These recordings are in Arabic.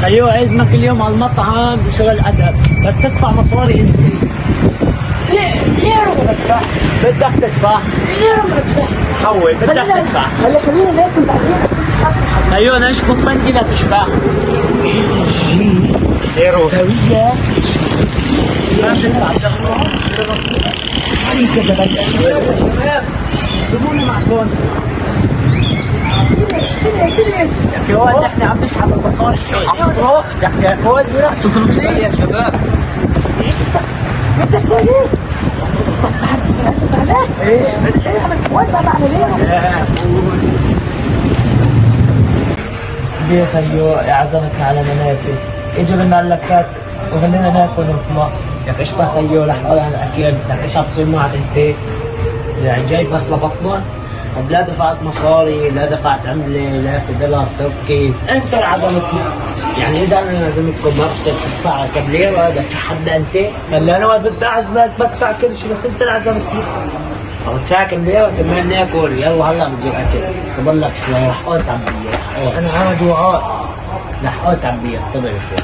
خيو عزمك اليوم على المطعم بشغل ادب، بس تدفع مصاري انت. ليه ربع بدفع؟ بدك تدفع. ليه ربع بدفع؟ حول بدك تدفع. هلا خلينا ناكل بعدين. خيو نشبط بنتي لا تشبع. شيء ليرو سوية ما بتدفع. عليك يا شباب سيبوني معكم كده كيوان نحن عم نشحن المصاري شوي. عم تروح بدك تاكل؟ راح تضربني يا شباب. بدك تاني طب تحسب عليك ايه عملت وين ما بعمل ايه ليه خيو اعزمك على مناسك، اجى بدنا اللفات وخلينا ناكل ونطلع. لك ايش بقى خيو رح اقول على الاكل، لك ايش عم تصير معك انت؟ يعني جاي بس لبطنك؟ طب لا دفعت مصاري، لا دفعت عمله، لا في دولار تركي، انت اللي عزمتني. يعني اذا انا عزمتكم ما بدك تدفع طب ليه بدك تحدى انت؟ هلا انا وقت بدي اعزمك بدفع كل شيء، بس انت اللي عزمتني. طب تساكن ليه كمان ناكل؟ يلا هلا بجيب اكل، تضلك شوي رح اتعب بيه. انا عاد جوعان رح اتعب بيه اصطبر شوي.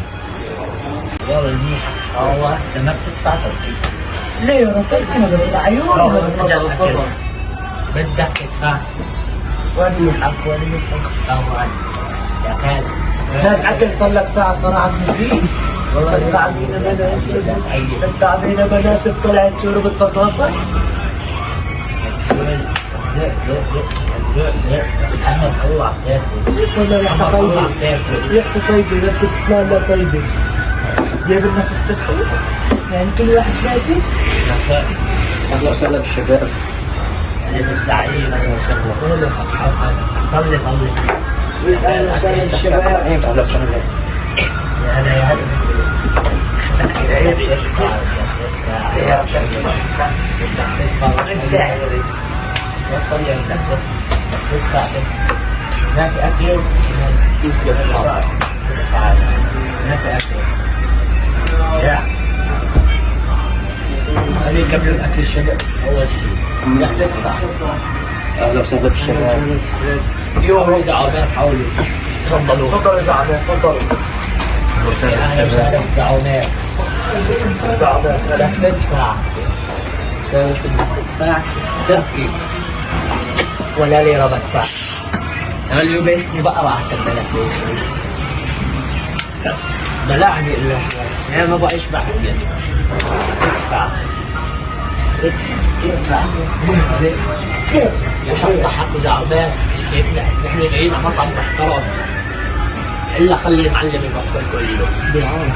يلا منيح والله انت ما بتدفع تركي. ليه انا تركي ما بدفع عيوني بدك تدفع. ولي حق ولي حق طبعا يا خالد. هذا اكل صار لك ساعه صراحه فيه والله بتعبينا مناسب بتعبينا مناسب طلعت شوربه بطاطا والله والله ريحتها طيبه ريحتها طيبه اذا كنت تطلع لها طيبه جايب لنا 6 سحور يعني كل واحد باكي. اهلا وسهلا بالشباب. اهلا بالزعيم. اهلا وسهلا. طلي اهلا وسهلا بالشباب. اهلا وسهلا. يا هلا يا هلا. ما في اكل ما في اكل يا خليك قبل الاكل الشباب اول شيء بدك تدفع. اهلا وسهلا بالشباب. اليوم اذا عابر حولي تفضلوا. تفضلوا يا زعماء تفضلوا. اهلا وسهلا بالزعماء. بدك تدفع. مش بدك تدفع تركي ولا ليرة بدفع. انا اليوم بيسني بقرة احسن لك بيسني. بلعني الا شوي يعني ما بقى يشبع اليد. ادفع ادفع يا شط ضحك وزعبان. شايفنا نحن جايين على مطعم محترم الا خلي المعلم يبطل كل يوم.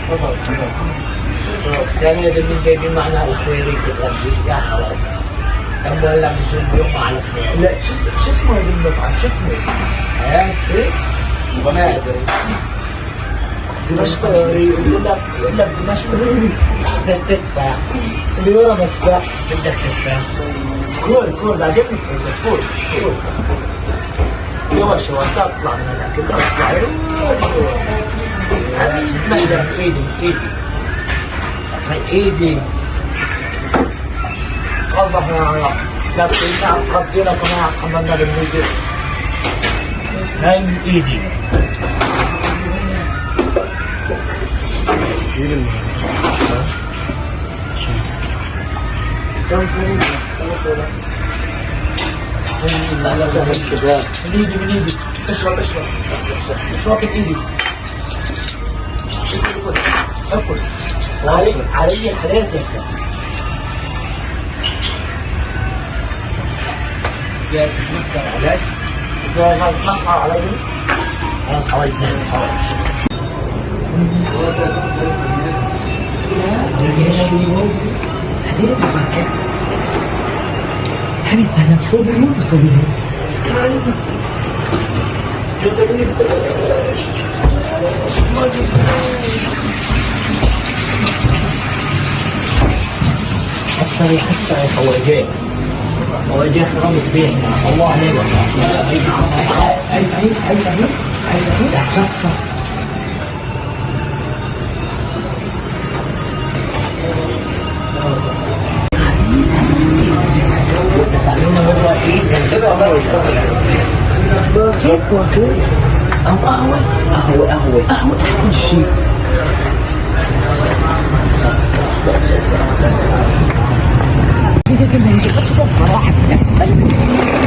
تفضل ثاني لازم من جايبين معنا الخويري في تغدي يا حرام. كم ولا من دون يوم مع الخويري. لا شو اسمه هذا المطعم شو اسمه؟ ايه؟ ما ادري. دمشق يقول لك دمشق بدك تدفع. اللي ورا مدفع بدك تدفع. كول عجبني كول يا شو انت اطلع من هناك انت اطلع ايدي قصدك يا لكن قضينا كمان عملنا بالفيديو هاي من ايدي. اهلا وسهلا بالشباب. من ايدي اشرب اشرب من ايدي اكل علي الحلال تاكل. جاي تتمسكر عليك. جاي تتمسكر علي. خلاص حوالي خلاص. حبيبي انا شو بيقول بصبيه حتى فواجه رمت بيه الله عليك. تسألونا مرة ايه ننتبه الله ويشتغل. كيف قهوة قهوة أحسن شيء. لازم نجيب مرة واحدة.